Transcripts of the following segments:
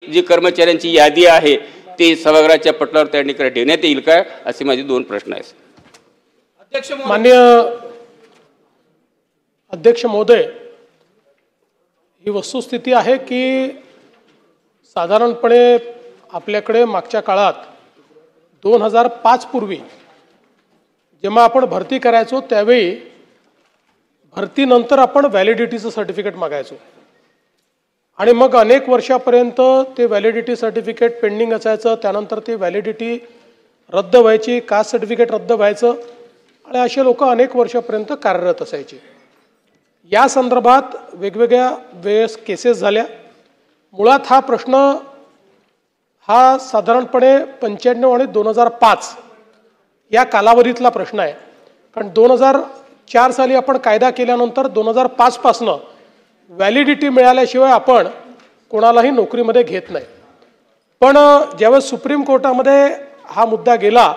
जी कर्मचाऱ्यांची यादी आहे ती सभागृहाच्या पटलावर त्या ठिकाणी ठेवण्यात येईल काय, असे माझे दोन प्रश्न आहेत. माननीय अध्यक्ष महोदय, ही वस्तुस्थिती आहे की साधारणपणे आपल्याकडे मागच्या काळात 2005 पूर्वी जेव्हा आपण भरती करायचो त्यावेळी भरतीनंतर आपण व्हॅलिडिटीचं सर्टिफिकेट मागायचो आणि मग अनेक वर्षापर्यंत ते व्हॅलिडिटी सर्टिफिकेट पेंडिंग असायचं. त्यानंतर ती व्हॅलिडिटी रद्द व्हायची, कास्ट सर्टिफिकेट रद्द व्हायचं आणि असे लोक अनेक वर्षापर्यंत कार्यरत असायचे. या संदर्भात वेगवेगळ्या वेळेस केसेस झाल्या. मुळात हा प्रश्न हा साधारणपणे 95 आणि 2005 या कालावधीतला प्रश्न आहे. कारण 2004 साली आपण कायदा केल्यानंतर 2005 पासनं व्हॅलिडिटी मिळाल्याशिवाय आपण कोणालाही नोकरीमध्ये घेत नाही. पण ज्यावेळेस सुप्रीम कोर्टामध्ये हा मुद्दा गेला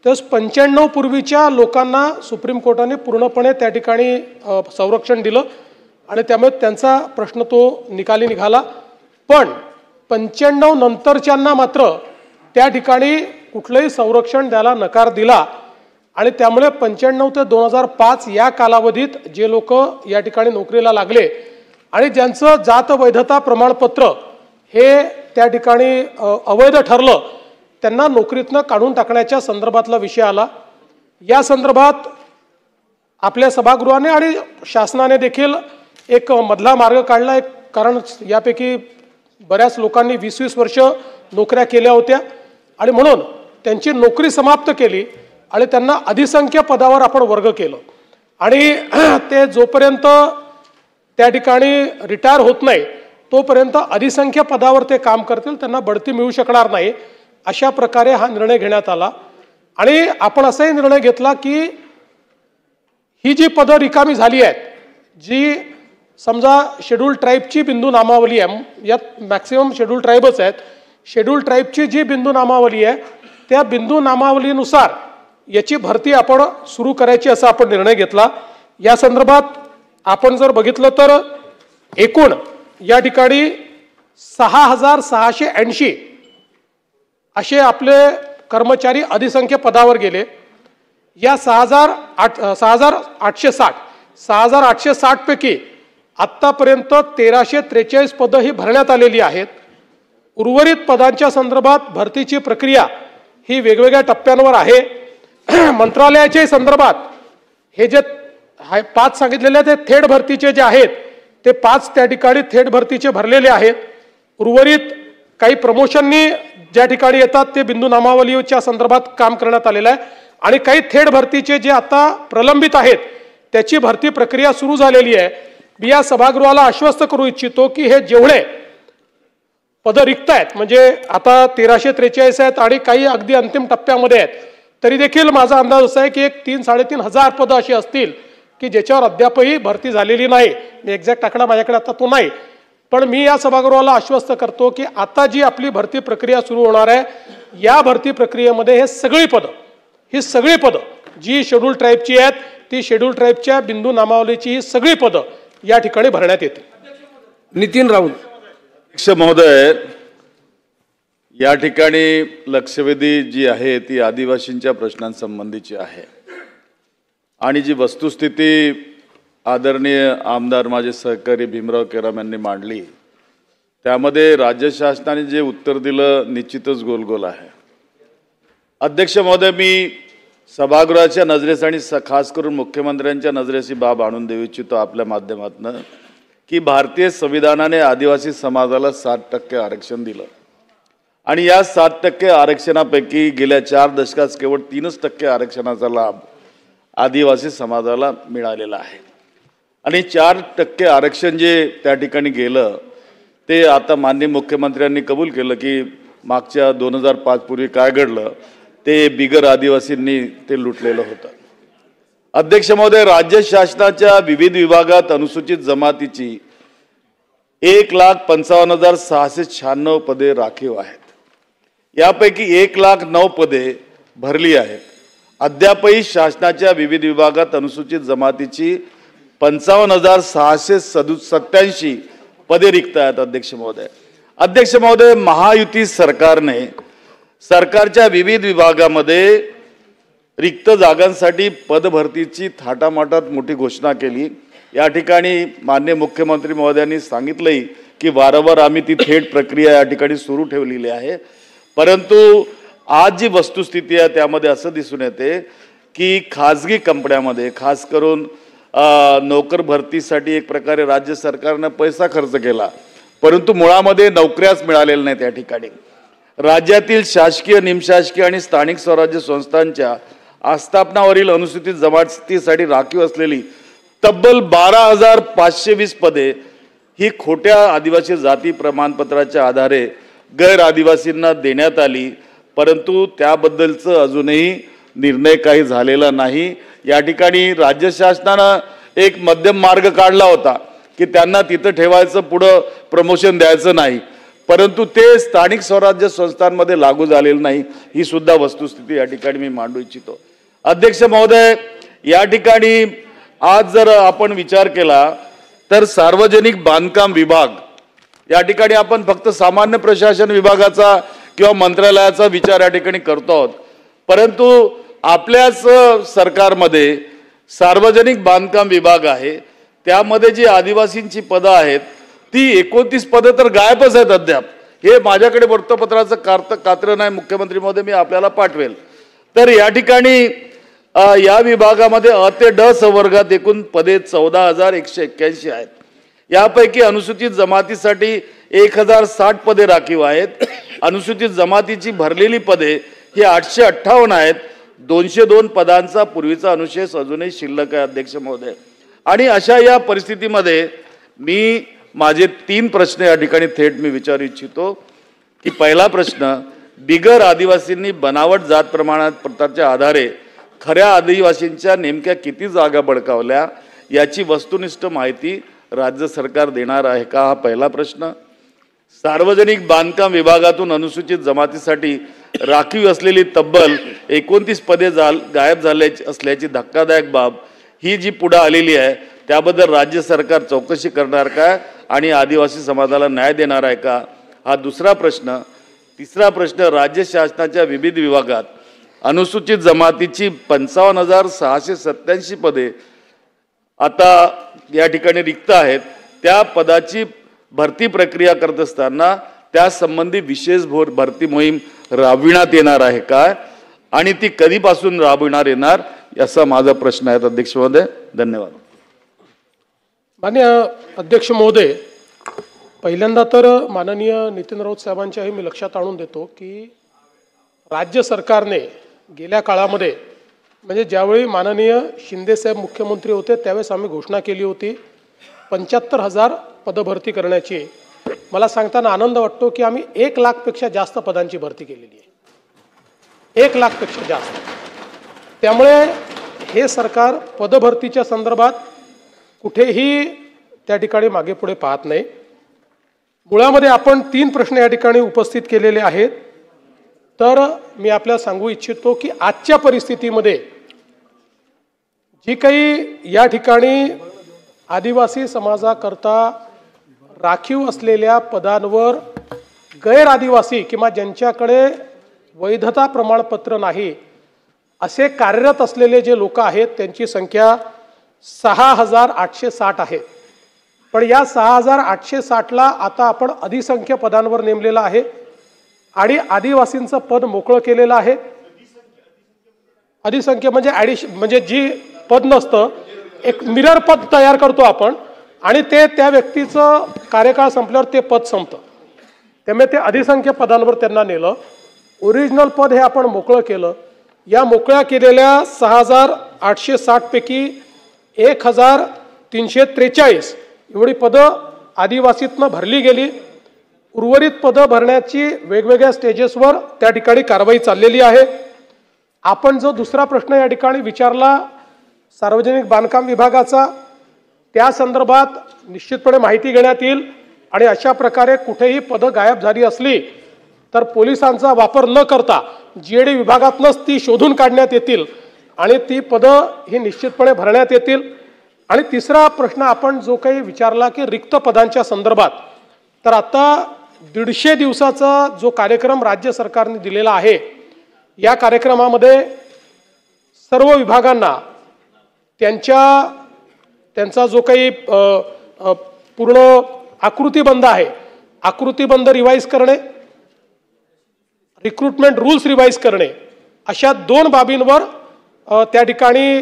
त्यावेळेस 95 पूर्वीच्या लोकांना सुप्रीम कोर्टाने पूर्णपणे त्या ठिकाणी संरक्षण दिलं आणि त्यामुळे त्यांचा प्रश्न तो निकाली निघाला. पण 95 नंतरच्यांना मात्र त्या ठिकाणी कुठलंही संरक्षण द्यायला नकार दिला आणि त्यामुळे 95 ते 2005 या कालावधीत जे लोक या ठिकाणी नोकरीला लागले आणि ज्यांचं जात वैधता प्रमाणपत्र हे त्या ठिकाणी अवैध ठरलं त्यांना नोकरीतनं काढून टाकण्याच्या संदर्भातला विषय आला. या संदर्भात आपल्या सभागृहाने आणि शासनाने देखील एक मधला मार्ग काढला. एक कारण यापैकी बऱ्याच लोकांनी 20-20 वर्ष नोकऱ्या केल्या होत्या आणि म्हणून त्यांची नोकरी समाप्त केली आणि त्यांना अधिसंख्य पदावर आपण वर्ग केलं आणि ते जोपर्यंत त्या ठिकाणी रिटायर होत नाही तोपर्यंत अधिसंख्य पदावर ते काम करतील, त्यांना बढती मिळू शकणार नाही. अशा प्रकारे हा निर्णय घेण्यात आला आणि आपण असाही निर्णय घेतला की ही जी पदं रिकामी झाली आहेत, जी समजा शेड्यूल ट्राईबची बिंदू नामावली आहे, यात मॅक्सिमम शेड्यूल ट्राईबच आहेत, शेड्यूल ट्राईबची जी बिंदू नामावली आहे त्या बिंदू नामावलीनुसार याची भरती आपण सुरू करायची असा आपण निर्णय घेतला. या संदर्भात आपण जर बघितलं तर एकूण या ठिकाणी 6680 असे आपले कर्मचारी अधिसंख्य पदावर गेले. या 6860 पैकी आत्तापर्यंत 1343 पदं ही भरण्यात आलेली आहेत. उर्वरित पदांच्या संदर्भात भरतीची प्रक्रिया ही वेगवेगळ्या टप्प्यांवर आहे. मंत्रालयाच्या संदर्भात हे जे 5 सांगितलेले ते थेट भरतीचे जे आहेत ते 5 त्या ठिकाणी थेट भरतीचे भरलेले आहेत. उर्वरित काही प्रमोशननी ज्या ठिकाणी येतात ते बिंदू नामावलीच्या संदर्भात काम करण्यात आलेलं आहे आणि काही थेट भरतीचे जे आता प्रलंबित आहेत त्याची भरती प्रक्रिया सुरू झालेली आहे. मी या सभागृहाला आश्वस्त करू इच्छितो की हे जेवढे पदं रिक्त आहेत, म्हणजे आता 1343 आहेत आणि काही अगदी अंतिम टप्प्यामध्ये आहेत, तरी देखील माझा अंदाज असा आहे की एक 3-3.5 हजार पदं अशी असतील की ज्याच्यावर अद्यापही भरती झालेली नाही. मी एक्झॅक्ट आकडा माझ्याकडे आता तो नाही, पण मी या सभागृहाला आश्वस्त करतो की आता जी आपली भरती प्रक्रिया सुरू होणार आहे या भरती प्रक्रियेमध्ये ही सगळी पदं जी शेड्यूल ट्राईबची आहेत ती शेड्यूल ट्राईबच्या बिंदू नामावलीची ही सगळी पदं या ठिकाणी भरण्यात येतील. नितीन राऊत. अध्यक्ष महोदय, या ठिकाणी लक्षवेधी जी आहे ती आदिवासींच्या प्रश्नांसंबंधीची आहे आणि जी वस्तुस्थिती आदरणीय आमदार माझे सहकारी भीमराव केराम यांनी मांडली त्यामध्ये राज्य शासनाने जे उत्तर दिलं निश्चितच गोलगोल आहे. अध्यक्ष महोदय, मी सभागृहाच्या नजरेस आणि खास करून मुख्यमंत्र्यांच्या नजरेस ही बाब आणून देऊ इच्छितो आपल्या माध्यमातून की भारतीय संविधानाने आदिवासी समाजाला 7% आरक्षण दिलं आणि या 7% आरक्षणापैकी गेल्या 4 दशकात केवळ 3% आरक्षणाचा लाभ आदिवासी समाजाला मिळालेला आहे आणि 4% आरक्षण जे त्या ठिकाणी गेलं ते आता माननीय मुख्यमंत्र्यांनी कबूल केलं की मागच्या 2005 पूर्वी काय घडलं ते बिगर आदिवासींनी ते लुटलेलं होतं. अध्यक्ष महोदय, राज्य शासनाच्या विविध विभागात अनुसूचित जमातीची 1,55,696 पदे राखीव आहेत. यापैकी 1,09,000 पदे भरली आहेत. अद्यापही शासनाच्या विविध विभागात अनुसूचित जमातीची 55,687 पदे रिक्त आहेत. अध्यक्ष महोदय, अध्यक्ष महोदय, महायुती सरकारने सरकारच्या विविध विभागामध्ये रिक्त जागांसाठी पदभरतीची थाटामाटात मोठी घोषणा केली। या ठिकाणी माननीय मुख्यमंत्री महोदयांनी सांगितलंही की वारंवार आम्ही ती थेट प्रक्रिया या ठिकाणी सुरू ठेवलेली आहे। परंतु आज जी वस्तुस्थिती आहे त्यामध्ये असं दिसून येते की खाजगी कंपन्यांमध्ये खास करून नोकर भरतीसाठी एक प्रकारे राज्य सरकारने पैसा खर्च केला, परंतु मुळामध्ये नोकऱ्याच मिळालेल्या नाहीत। त्या ठिकाणी राज्यातील शासकीय, निमशासकीय आणि स्थानिक स्वराज्य संस्थांच्या आस्थापनावरील अनुसूचित जमातीसाठी राखीव असलेली तब्बल 12,520 पदे ही खोट्या आदिवासी जाती प्रमाणपत्राच्या आधारे गैर आदिवासींना देण्यात आली, परंतु त्याबद्दलचं अजूनही निर्णय काही झालेला नाही। या ठिकाणी राज्य शासनानं एक मध्यम मार्ग काढला होता की त्यांना तिथं ठेवायचं, पुढं प्रमोशन द्यायचं नाही, परंतु ते स्थानिक स्वराज्य संस्थांमध्ये लागू झालेलं नाही। ही सुद्धा वस्तुस्थिती या ठिकाणी मी मांडू इच्छितो। अध्यक्ष महोदय, या ठिकाणी आज जर आपण विचार केला तर सार्वजनिक बांधकाम विभाग या ठिकाणी आपण फक्त सामान्य प्रशासन विभागाचा किंवा मंत्रालयाचा विचार या ठिकाणी करतो आहोत, परंतु आपल्याच सरकारमध्ये सार्वजनिक बांधकाम विभाग आहे, त्यामध्ये जी आदिवासींची पदं आहेत ती 29 पदं तर गायबच आहेत अद्याप। हे माझ्याकडे वृत्तपत्राचं कात्र नाही मुख्यमंत्री महोदय, मी आपल्याला पाठवेल। तर या ठिकाणी या विभागामध्ये अ ते ड संवर्गात एकूण पदे 14,181 आहेत। यापैकी अनुसूचित जमातीसाठी 1,060 पदे राखीव आहेत। अनुसूचित जमातीची भरलेली पदे ही 858 आहेत। 202 पदांचा पूर्वीचा अनुशेष अजूनही शिल्लक आहे अध्यक्ष महोदय। आणि अशा या परिस्थितीमध्ये मी माझे 3 प्रश्न या ठिकाणी थेट मी विचारू इच्छितो की पहिला प्रश्न, बिगर आदिवासींनी बनावट जात प्रमाणपत्राच्या आधारे खऱ्या आदिवासींच्या नेमक्या किती जागा बळकावल्या याची वस्तुनिष्ठ माहिती राज्य सरकार देणार आहे का? हा पहिला प्रश्न। सार्वजनिक बांधकाम विभागातून अनुसूचित जमातीसाठी राखीव असलेली तब्बल 29 पदे गायब झाले असल्याची धक्कादायक बाब ही जी पुढे आलेली आहे त्याबद्दल राज्य सरकार चौकशी करणार का आणि आदिवासी समाजाला न्याय देणार आहे का? हा दुसरा प्रश्न। तिसरा प्रश्न, राज्य शासनाच्या विविध विभागात अनुसूचित जमातीची 55,687 पदे आता या ठिकाणी रिक्त आहेत। त्या पदाची भरती प्रक्रिया करत असताना त्या संबंधी विशेष भरती मोहीम राबविण्यात येणार आहे का आणि ती कधीपासून राबविण्यात येणार असा माझा प्रश्न आहे अध्यक्ष महोदय। धन्यवाद। माननीय अध्यक्ष महोदय, पहिल्यांदा तर माननीय नितीन राऊत साहेबांच्याही मी लक्षात आणून देतो की राज्य सरकारने गेल्या काळामध्ये म्हणजे ज्यावेळी माननीय शिंदे साहेब मुख्यमंत्री होते त्यावेळेस आम्ही घोषणा केली होती 75,000 पदभरती करण्याची। मला सांगताना आनंद वाटतो की आम्ही 1 लाखपेक्षा जास्त पदांची भरती केलेली आहे, 1 लाखपेक्षा जास्त। त्यामुळे हे सरकार पदभरतीच्या संदर्भात कुठेही त्या ठिकाणी मागे पुढे पाहत नाही। मुळामध्ये आपण 3 प्रश्न या ठिकाणी उपस्थित केलेले आहेत। तर मी आपल्याला सांगू इच्छितो की आजच्या परिस्थितीमध्ये जी काही या ठिकाणी आदिवासी समाजाकरता राखीव असलेल्या पदांवर गैर आदिवासी किंवा ज्यांच्याकडे वैधता प्रमाणपत्र नाही असे कार्यरत असलेले जे लोक आहेत त्यांची संख्या 6,860 आहे। पण या 6,860ला आता आपण अधिसंख्य पदांवर नेमलेलं आहे आणि आदिवासींचं पद मोकळं केलेलं आहे। अधिसंख्य म्हणजे जी पद नसतं, एक मिरर पद तयार करतो आपण आणि ते त्या व्यक्तीचं कार्यकाळ संपल्यावर ते पद संपतं, त्यामुळे ते अधिसंख्य पदांवर त्यांना नेलं। ओरिजिनल पद हे आपण मोकळं केलं। या मोकळ्या केलेल्या 6,860 पैकी 1,343 एवढी पदं आदिवासीतनं भरली गेली। उर्वरित पदं भरण्याची वेगवेगळ्या स्टेजेसवर त्या ठिकाणी कारवाई चाललेली आहे। आपण जो दुसरा प्रश्न या ठिकाणी विचारला सार्वजनिक बांधकाम विभागाचा, त्या संदर्भात निश्चितपणे माहिती घेण्यात येईल आणि अशा प्रकारे कुठेही पदं गायब झाली असली तर पोलिसांचा वापर न करता जीएडी विभागातूनच ती शोधून काढण्यात येतील आणि ती पदं ही निश्चितपणे भरण्यात येतील। आणि तिसरा प्रश्न आपण जो काही विचारला की रिक्त पदांच्या संदर्भात, तर आता 150 दिवसाचा जो कार्यक्रम राज्य सरकारने दिलेला आहे, या कार्यक्रमामध्ये सर्व विभागांना त्यांचा जो काही पूर्ण आकृतीबंध आहे, आकृतीबंध रिवाईज करणे, रिक्रुटमेंट रूल्स रिवाईज करणे, अशा 2 बाबींवर त्या ठिकाणी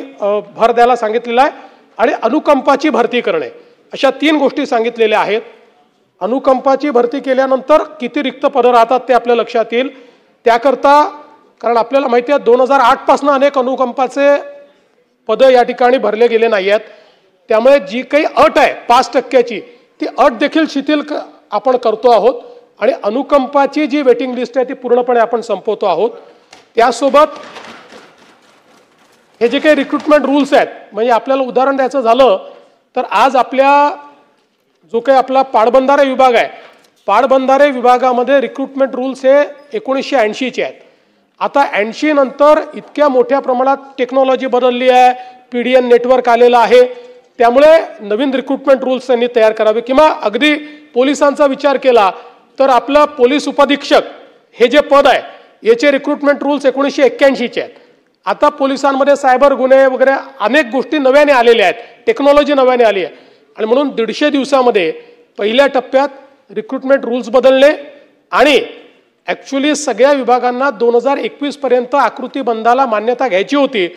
भर द्यायला सांगितलेला आहे आणि अनुकंपाची भरती करणे, अशा 3 गोष्टी सांगितलेल्या आहेत. अनुकंपाची भरती केल्यानंतर किती रिक्त पदं राहतात ते आपल्या लक्षात येईल. त्याकरता कारण आपल्याला माहिती आहे 2008 पासून अनेक अनुकंपाचे पदं या ठिकाणी भरले गेले नाही आहेत. त्यामुळे जी काही अट आहे 5% ती अट देखील शिथिल आपण करतो आहोत आणि अनुकंपाची जी वेटिंग लिस्ट आहे ती पूर्णपणे आपण संपवतो आहोत. त्यासोबत हे जे काही रिक्रुटमेंट रूल्स आहेत, म्हणजे आपल्याला उदाहरण द्यायचं झालं तर आज जो काही आपला पाटबंधारे विभाग आहे, पाटबंधारे विभागामध्ये रिक्रुटमेंट रूल्स हे 1980चे आहेत. आता 80 नंतर इतक्या मोठ्या प्रमाणात टेक्नॉलॉजी बदलली आहे, PDN नेटवर्क आलेलं आहे. त्यामुळे नवीन रिक्रुटमेंट रूल्स त्यांनी तयार करावे. किंवा अगदी पोलिसांचा विचार केला तर आपलं पोलीस उपअधीक्षक हे जे पद आहे याचे रिक्रुटमेंट रूल्स 1981चे आहेत. आता पोलिसांमध्ये सायबर गुन्हे वगैरे अनेक गोष्टी नव्याने आलेल्या आहेत, टेक्नॉलॉजी नव्याने आली आहे आणि म्हणून 150 दिवसामध्ये पहिल्या टप्प्यात रिक्रुटमेंट रूल्स बदलले आणि ॲक्च्युली सगळ्या विभागांना 2021 पर्यंत आकृतीबंधाला मान्यता घ्यायची होती,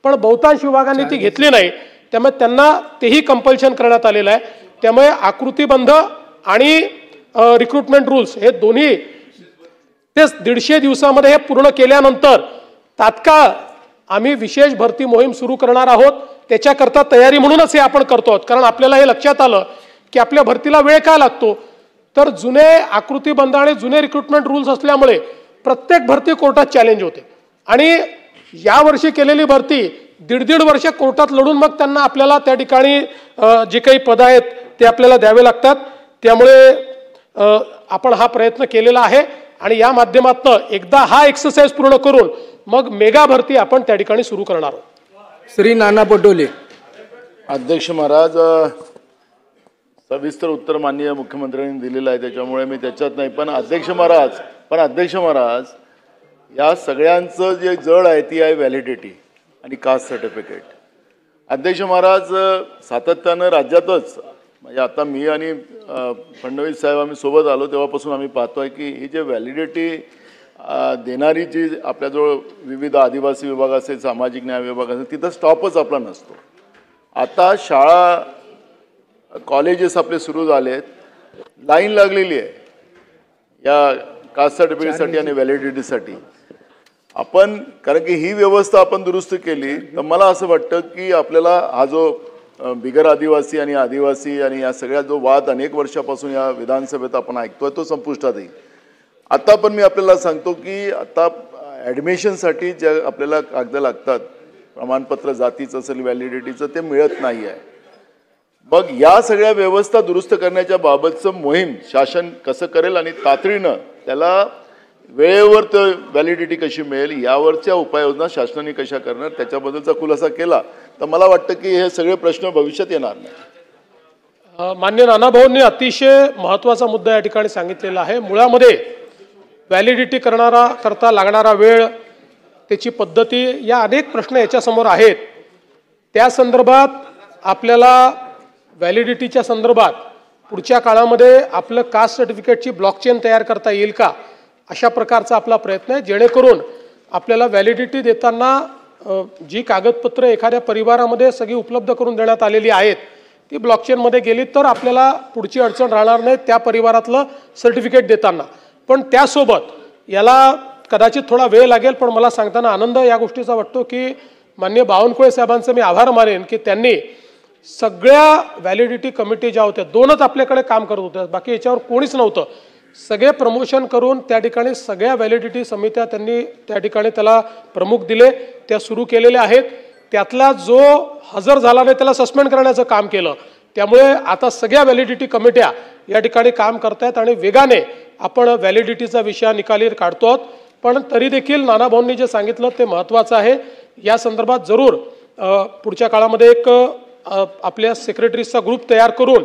पण बहुतांश विभागांनी ती घेतली नाही. त्यामुळे त्यांना तेही कंपल्शन करण्यात आलेलं आहे. त्यामुळे आकृतीबंध आणि रिक्रुटमेंट रूल्स हे दोन्ही तेच 150 दिवसामध्ये हे पूर्ण केल्यानंतर तात्काळ आम्ही विशेष भरती मोहीम सुरू करणार आहोत. त्याच्याकरता तयारी म्हणूनच हे आपण करतो आहोत. कारण आपल्याला हे लक्षात आलं की आपल्या भरतीला वेळ का लागतो, तर जुने आकृतीबंध आणि जुने रिक्रुटमेंट रूल्स असल्यामुळे प्रत्येक भरती कोर्टात चॅलेंज होते आणि यावर्षी केलेली भरती 1.5 वर्ष कोर्टात लढून मग त्यांना आपल्याला त्या ठिकाणी जे काही पद आहेत ते आपल्याला द्यावे लागतात. त्यामुळे आपण हा प्रयत्न केलेला आहे आणि या माध्यमातून एकदा हा एक्सरसाइज पूर्ण करून मग मेगा भरती आपण त्या ठिकाणी सुरू करणार आहोत. श्री नाना पटोले. अध्यक्ष महाराज, सविस्तर उत्तर माननीय मुख्यमंत्र्यांनी दिलेलं आहे, त्याच्यामुळे मी त्याच्यात नाही. पण अध्यक्ष महाराज या सगळ्यांचं जे जड आहे ती आहे व्हॅलिडिटी आणि कास्ट सर्टिफिकेट. अध्यक्ष महाराज, सातत्यानं राज्यातच म्हणजे आता मी आणि फडणवीस साहेब आम्ही सोबत आलो तेव्हापासून आम्ही पाहतोय की ही जे व्हॅलिडिटी देणारी जी आपल्याजवळ विविध आदिवासी विभाग असेल, सामाजिक न्याय विभाग असेल, तिथं स्टॉपच आपला नसतो. आता शाळा कॉलेजेस आपले सुरू झालेत, लाईन लागलेली आहे या कास्ट सर्टिफिकेटसाठी आणि व्हॅलिडिटीसाठी. आपण कारण की ही व्यवस्था आपण दुरुस्त केली तर मला असं वाटतं की आपल्याला हा जो बिगर आदिवासी आणि आदिवासी आणि या सगळ्या जो वाद अनेक वर्षापासून या विधानसभेत आपण ऐकतोय तो संपुष्टात येईल. आता पण मी आपल्याला सांगतो की आता ॲडमिशनसाठी जे आपल्याला कागद लागतात, प्रमाणपत्र जातीचं असेल, व्हॅलिडिटीचं, ते मिळत नाही आहे. मग या सगळ्या व्यवस्था दुरुस्त करण्याच्या बाबतचं मोहीम शासन कसं करेल आणि तातडीनं त्याला वेळेवर ते व्हॅलिडिटी कशी मिळेल यावरच्या उपाययोजना शासनाने कशा करणार त्याच्याबद्दलचा खुलासा केला तर मला वाटतं की हे सगळे प्रश्न भविष्यात येणार नाही. माननीय नानाभाऊंनी अतिशय महत्त्वाचा मुद्दा या ठिकाणी सांगितलेला आहे. मुळामध्ये व्हॅलिडिटी करता लागणारा वेळ, त्याची पद्धती, या अनेक प्रश्न याच्यासमोर आहेत. त्या संदर्भात आपल्याला व्हॅलिडिटीच्या संदर्भात पुढच्या काळामध्ये आपलं कास्ट सर्टिफिकेटची ब्लॉकचेन तयार करता येईल का, अशा प्रकारचा आपला प्रयत्न आहे. जेणेकरून आपल्याला व्हॅलिडिटी देताना जी कागदपत्र एखाद्या परिवारामध्ये सगळी उपलब्ध करून देण्यात आलेली आहेत ती ब्लॉकचेनमध्ये गेली तर आपल्याला पुढची अडचण राहणार नाही त्या परिवारातलं सर्टिफिकेट देताना. पण त्यासोबत याला कदाचित थोडा वेळ लागेल, पण मला सांगताना आनंद या गोष्टीचा वाटतो की माननीय बावनकुळे साहेबांचं मी आभार मानेन की त्यांनी सगळ्या व्हॅलिडिटी कमिटी ज्या होत्या, 2च आपल्याकडे काम करत होत्या, बाकी याच्यावर कोणीच नव्हतं, सगळे प्रमोशन करून त्या ठिकाणी सगळ्या व्हॅलिडिटी समित्या त्यांनी त्या ठिकाणी त्याला प्रमुख दिले, त्या सुरू केलेल्या आहेत. त्यातला जो हजर झाला नाही त्याला सस्पेंड करण्याचं काम केलं. त्यामुळे आता सगळ्या व्हॅलिडिटी कमिट्या या ठिकाणी काम करतायत आणि वेगाने आपण व्हॅलिडिटीचा विषय निकाली काढतो आहोत. पण तरी देखील नानाभाऊंनी जे सांगितलं ते महत्त्वाचं आहे. या संदर्भात जरूर पुढच्या काळामध्ये एक आपल्या सेक्रेटरीजचा ग्रुप तयार करून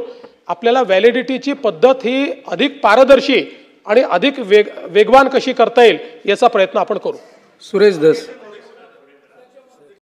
आपल्याला व्हॅलिडिटीची पद्धत ही अधिक पारदर्शी आणि अधिक वेगवान कशी करता येईल याचा प्रयत्न आपण करू. सुरेश धस.